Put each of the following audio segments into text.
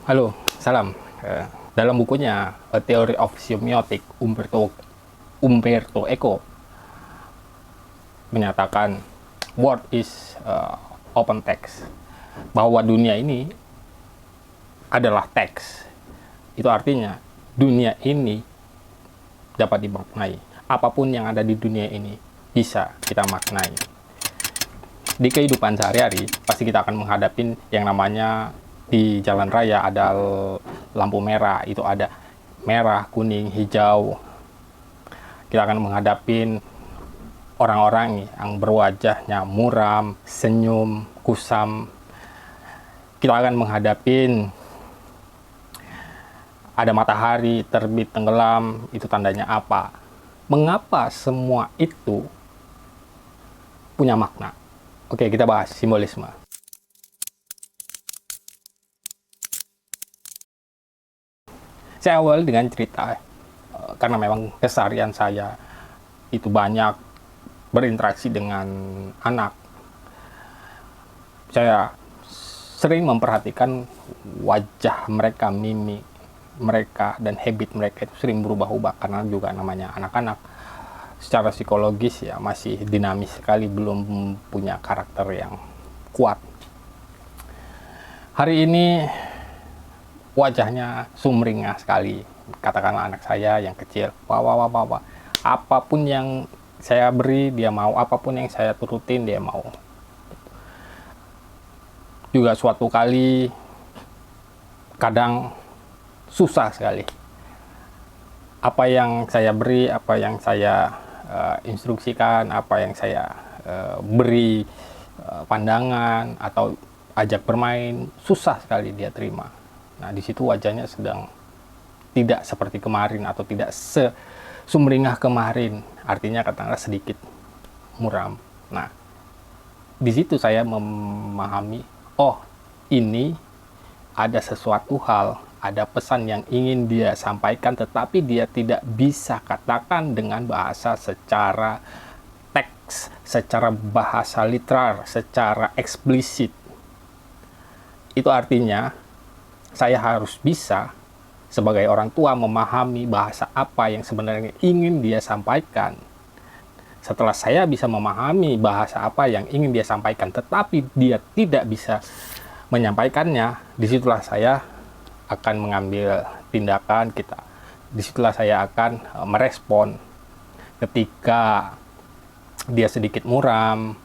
Halo, salam. Dalam bukunya A Theory of Semiotics, Umberto Eco menyatakan world is open text, bahwa dunia ini adalah teks. Itu artinya dunia ini dapat dimaknai. Apapun yang ada di dunia ini bisa kita maknai. Di kehidupan sehari-hari pasti kita akan menghadapi yang namanya di jalan raya ada lampu merah, itu ada merah, kuning, hijau. Kita akan menghadapi orang-orang yang berwajahnya muram, senyum, kusam. Kita akan menghadapi ada matahari terbit tenggelam, itu tandanya apa? Mengapa semua itu punya makna? Oke, kita bahas simbolisme. Saya awal dengan cerita, karena memang keseharian saya itu banyak berinteraksi dengan anak. Saya sering memperhatikan wajah mereka, mimik mereka, dan habit mereka itu sering berubah-ubah, karena juga namanya anak-anak secara psikologis ya masih dinamis sekali, belum punya karakter yang kuat. Hari ini wajahnya sumringah sekali, katakanlah anak saya yang kecil. Wah. Apapun yang saya beri dia mau, apapun yang saya turutin dia mau. Juga suatu kali kadang susah sekali. Apa yang saya beri, apa yang saya instruksikan, apa yang saya beri pandangan atau ajak bermain, susah sekali dia terima. Nah, di situ wajahnya sedang tidak seperti kemarin atau tidak sumringah kemarin. Artinya katakanlah sedikit muram. Nah, di situ saya memahami, oh, ini ada sesuatu hal, ada pesan yang ingin dia sampaikan, tetapi dia tidak bisa katakan dengan bahasa secara teks, secara bahasa literar, secara eksplisit. Itu artinya saya harus bisa sebagai orang tua memahami bahasa apa yang sebenarnya ingin dia sampaikan. Setelah saya bisa memahami bahasa apa yang ingin dia sampaikan, tetapi dia tidak bisa menyampaikannya, disitulah saya akan mengambil tindakan. Disitulah saya akan merespon. Ketika dia sedikit muram,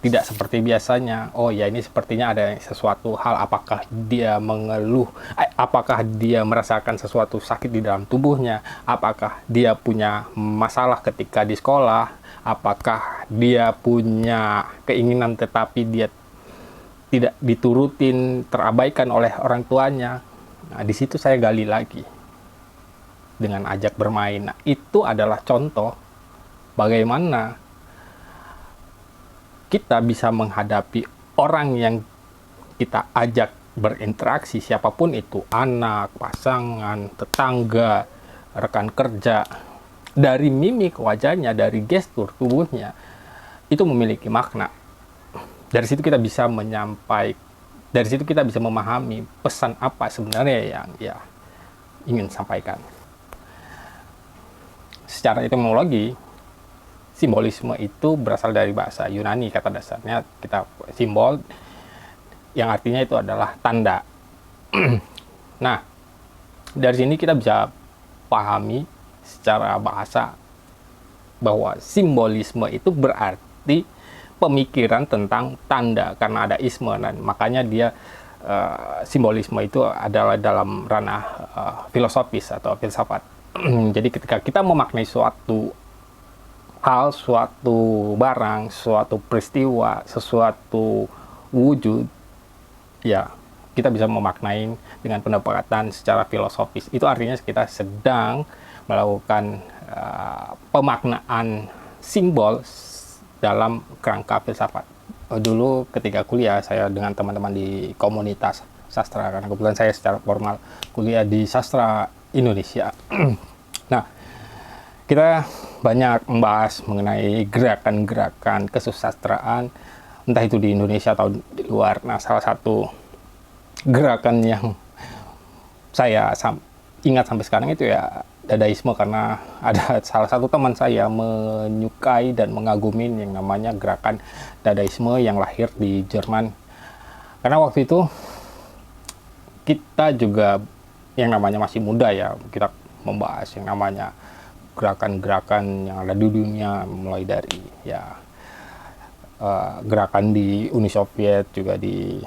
tidak seperti biasanya, oh ya, ini sepertinya ada sesuatu hal. Apakah dia mengeluh, apakah dia merasakan sesuatu sakit di dalam tubuhnya, apakah dia punya masalah ketika di sekolah, apakah dia punya keinginan tetapi dia tidak diturutin, terabaikan oleh orang tuanya. Nah, di situ saya gali lagi dengan ajak bermain. Nah, itu adalah contoh bagaimana kita bisa menghadapi orang yang kita ajak berinteraksi, siapapun itu, anak, pasangan, tetangga, rekan kerja. Dari mimik wajahnya, dari gestur tubuhnya, itu memiliki makna. Dari situ kita bisa dari situ kita bisa memahami pesan apa sebenarnya yang ya ingin sampaikan. Secara etimologi, simbolisme itu berasal dari bahasa Yunani, kata dasarnya kita simbol, yang artinya itu adalah tanda. Nah, dari sini kita bisa pahami secara bahasa bahwa simbolisme itu berarti pemikiran tentang tanda, karena ada isme, dan makanya dia simbolisme itu adalah dalam ranah filosofis atau filsafat. Jadi ketika kita memaknai suatu hal, suatu barang, suatu peristiwa, sesuatu wujud, ya kita bisa memaknai dengan pendekatan secara filosofis. Itu artinya kita sedang melakukan pemaknaan simbol dalam kerangka filsafat. Dulu ketika kuliah, saya dengan teman-teman di komunitas sastra, karena kebetulan saya secara formal kuliah di sastra Indonesia. Nah, kita banyak membahas mengenai gerakan-gerakan kesusastraan, entah itu di Indonesia atau di luar. Nah, salah satu gerakan yang saya ingat sampai sekarang itu ya Dadaisme, karena ada salah satu teman saya menyukai dan mengagumi yang namanya gerakan Dadaisme yang lahir di Jerman. Karena waktu itu kita juga yang namanya masih muda ya, kita membahas yang namanya gerakan-gerakan yang ada di dunia, mulai dari ya gerakan di Uni Soviet, juga di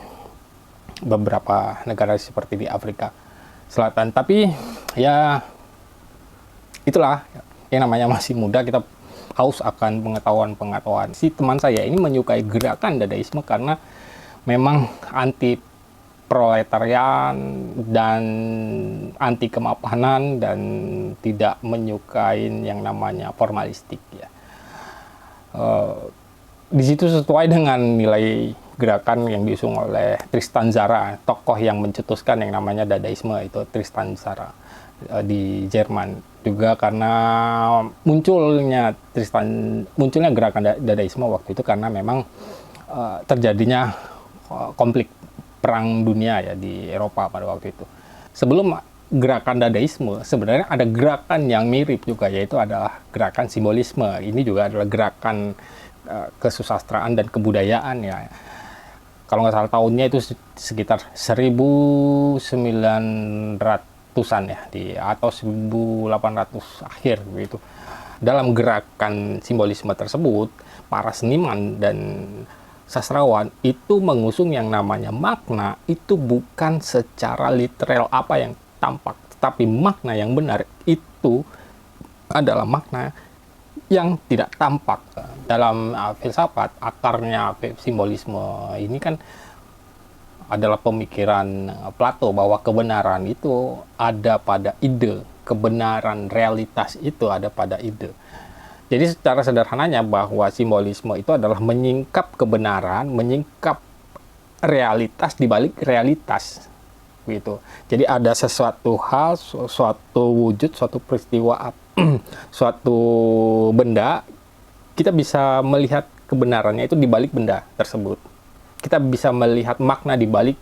beberapa negara seperti di Afrika Selatan. Tapi ya itulah, yang namanya masih muda, kita haus akan pengetahuan. Si teman saya ini menyukai gerakan Dadaisme karena memang anti proletarian dan anti kemapanan dan tidak menyukai yang namanya formalistik ya. Di situ sesuai dengan nilai gerakan yang diusung oleh Tristan Tzara, tokoh yang mencetuskan yang namanya Dadaisme itu Tristan Tzara di Jerman. Juga karena munculnya gerakan Dadaisme waktu itu karena memang terjadinya konflik perang dunia ya di Eropa pada waktu itu. Sebelum gerakan Dadaisme sebenarnya ada gerakan yang mirip juga, yaitu adalah gerakan simbolisme. Ini juga adalah gerakan kesusastraan dan kebudayaan ya. Kalau nggak salah tahunnya itu sekitar 1900-an ya, atau 1800 akhir begitu. Dalam gerakan simbolisme tersebut, para seniman dan sastrawan itu mengusung yang namanya makna itu bukan secara literal apa yang tampak, tetapi makna yang benar itu adalah makna yang tidak tampak. Dalam filsafat, akarnya simbolisme ini kan adalah pemikiran Plato bahwa kebenaran itu ada pada ide, kebenaran realitas itu ada pada ide. Jadi secara sederhananya bahwa simbolisme itu adalah menyingkap kebenaran, menyingkap realitas di balik realitas gitu. Jadi ada sesuatu hal, suatu wujud, suatu peristiwa, suatu benda, kita bisa melihat kebenarannya itu di balik benda tersebut. Kita bisa melihat makna di balik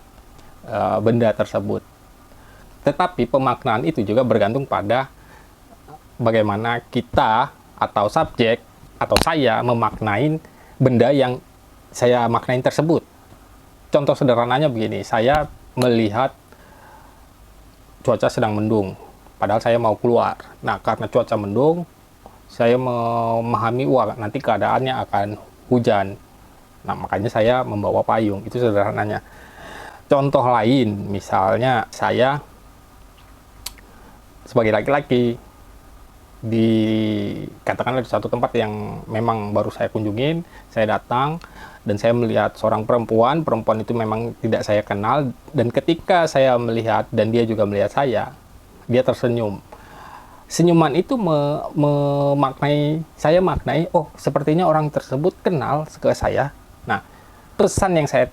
benda tersebut. Tetapi pemaknaan itu juga bergantung pada bagaimana kita atau subjek atau saya memaknai benda yang saya maknain tersebut. Contoh sederhananya begini, saya melihat cuaca sedang mendung, padahal saya mau keluar. Nah, karena cuaca mendung, saya memahami, wah nanti keadaannya akan hujan. Nah, makanya saya membawa payung. Itu sederhananya. Contoh lain, misalnya saya sebagai laki-laki katakanlah di satu tempat yang memang baru saya kunjungin, saya datang dan saya melihat seorang perempuan itu memang tidak saya kenal, dan ketika saya melihat dan dia juga melihat saya, dia tersenyum. Senyuman itu saya maknai, oh sepertinya orang tersebut kenal ke saya. Nah, pesan yang saya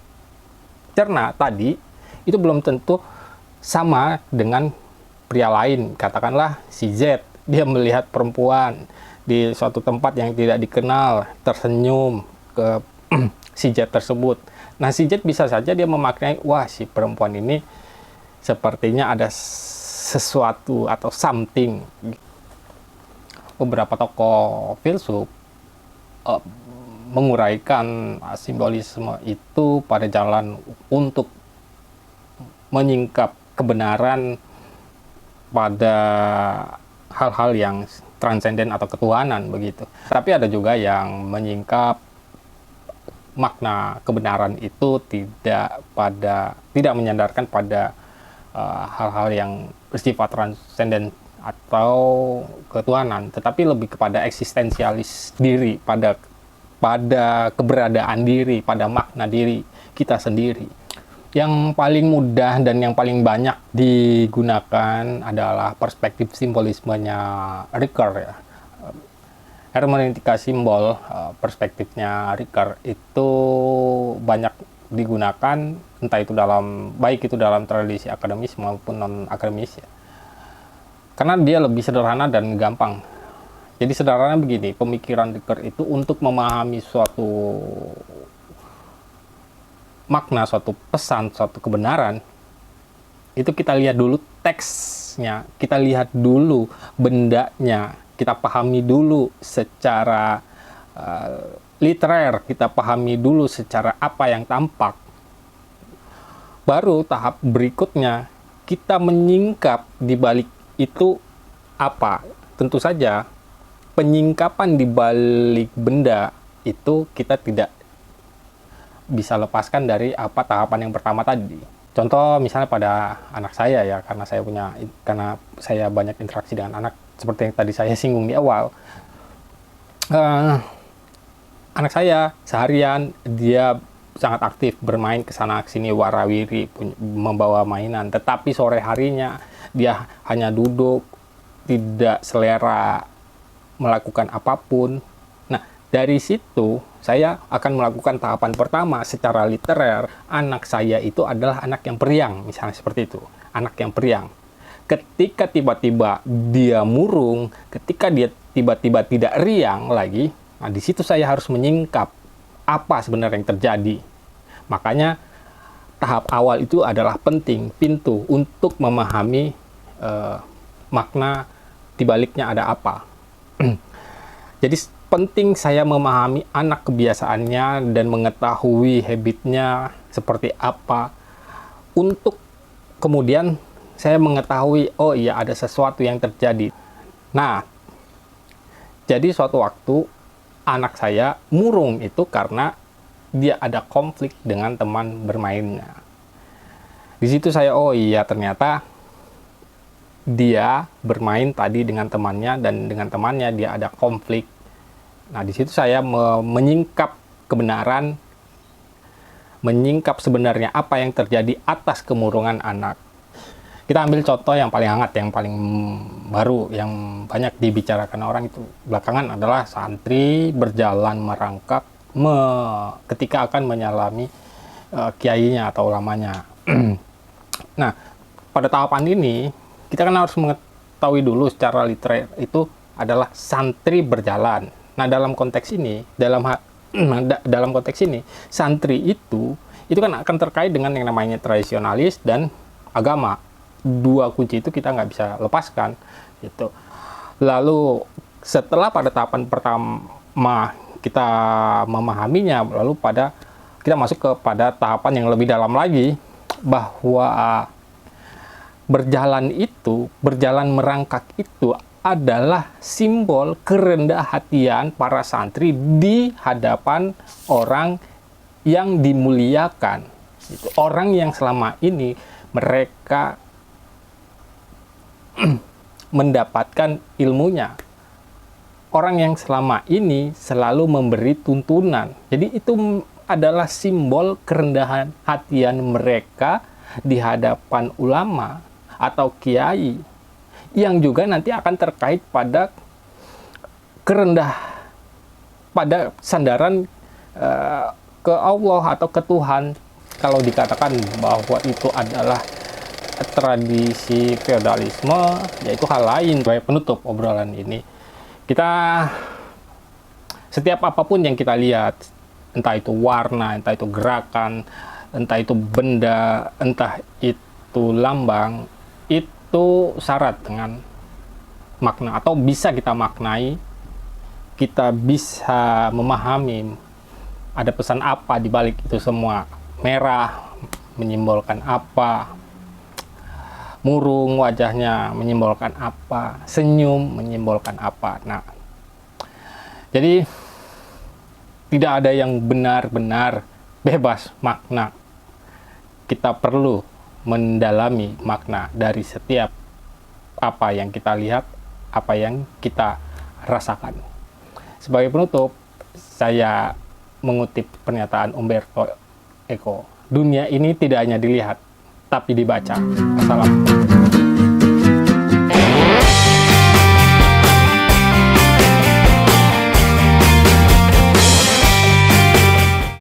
cerna tadi itu belum tentu sama dengan pria lain. Katakanlah si Z, dia melihat perempuan di suatu tempat yang tidak dikenal, tersenyum ke si Z tersebut. Nah, si Z bisa saja dia memaknai, wah si perempuan ini sepertinya ada sesuatu atau something. Beberapa tokoh filsuf menguraikan simbolisme itu pada jalan untuk menyingkap kebenaran pada hal-hal yang transenden atau ketuhanan begitu. Tapi ada juga yang menyingkap makna kebenaran itu tidak menyandarkan pada hal-hal yang bersifat transenden atau ketuhanan, tetapi lebih kepada eksistensialis diri, pada keberadaan diri, pada makna diri kita sendiri. Yang paling mudah dan yang paling banyak digunakan adalah perspektif simbolismenya Ricoeur ya. Hermeneutika simbol, perspektifnya Ricoeur itu banyak digunakan, baik itu dalam tradisi akademis maupun non akademis ya. Karena dia lebih sederhana dan gampang. Jadi sederhananya begini, pemikiran Ricoeur itu untuk memahami suatu makna, suatu pesan, suatu kebenaran, itu kita lihat dulu teksnya, kita lihat dulu bendanya, kita pahami dulu secara literer, kita pahami dulu secara apa yang tampak. Baru tahap berikutnya, kita menyingkap di balik itu apa. Tentu saja, penyingkapan di balik benda itu kita tidak bisa lepaskan dari apa tahapan yang pertama tadi. Contoh misalnya pada anak saya ya, karena saya banyak interaksi dengan anak, seperti yang tadi saya singgung di awal. Anak saya seharian dia sangat aktif bermain kesana kesini warawiri, membawa mainan, tetapi sore harinya dia hanya duduk, tidak selera melakukan apapun. Nah, dari situ saya akan melakukan tahapan pertama secara literer. Anak saya itu adalah anak yang periang, misalnya seperti itu, anak yang periang. Ketika tiba-tiba dia murung, ketika dia tiba-tiba tidak riang lagi, nah di situ saya harus menyingkap apa sebenarnya yang terjadi. Makanya tahap awal itu adalah penting, pintu untuk memahami makna dibaliknya ada apa. Jadi penting saya memahami anak kebiasaannya dan mengetahui habitnya seperti apa, untuk kemudian saya mengetahui, oh iya ada sesuatu yang terjadi. Nah, jadi suatu waktu anak saya murung itu karena dia ada konflik dengan teman bermainnya. Di situ saya, oh iya ternyata dia bermain tadi dengan temannya dan dengan temannya dia ada konflik. Nah, di situ saya menyingkap kebenaran, menyingkap sebenarnya apa yang terjadi atas kemurungan anak. Kita ambil contoh yang paling hangat, yang paling baru, yang banyak dibicarakan orang itu belakangan adalah santri berjalan merangkak ketika akan menyalami kiainya atau ulamanya. Nah, pada tahapan ini kita kan harus mengetahui dulu secara literer itu adalah santri berjalan. Nah, dalam konteks ini, dalam konteks ini, santri itu kan akan terkait dengan yang namanya tradisionalis dan agama. Dua kunci itu kita nggak bisa lepaskan gitu. Lalu setelah pada tahapan pertama kita memahaminya, lalu kita masuk kepada tahapan yang lebih dalam lagi, bahwa berjalan merangkak itu adalah simbol kerendahan hatian para santri di hadapan orang yang dimuliakan gitu. Orang yang selama ini mereka mendapatkan ilmunya, orang yang selama ini selalu memberi tuntunan. Jadi itu adalah simbol kerendahan hatian mereka di hadapan ulama atau kiai, yang juga nanti akan terkait pada pada sandaran ke Allah atau ke Tuhan. Kalau dikatakan bahwa itu adalah tradisi feodalisme, yaitu hal lain. Sebagai penutup obrolan ini, setiap apapun yang kita lihat, entah itu warna, entah itu gerakan, entah itu benda, entah itu lambang, itu syarat dengan makna, atau bisa kita maknai, kita bisa memahami ada pesan apa di balik itu semua. Merah menyimbolkan apa, murung wajahnya menyimbolkan apa, senyum menyimbolkan apa. Nah, jadi tidak ada yang benar-benar bebas makna. Kita perlu mendalami makna dari setiap apa yang kita lihat, apa yang kita rasakan. Sebagai penutup, saya mengutip pernyataan Umberto Eco, dunia ini tidak hanya dilihat, tapi dibaca. Assalamualaikum.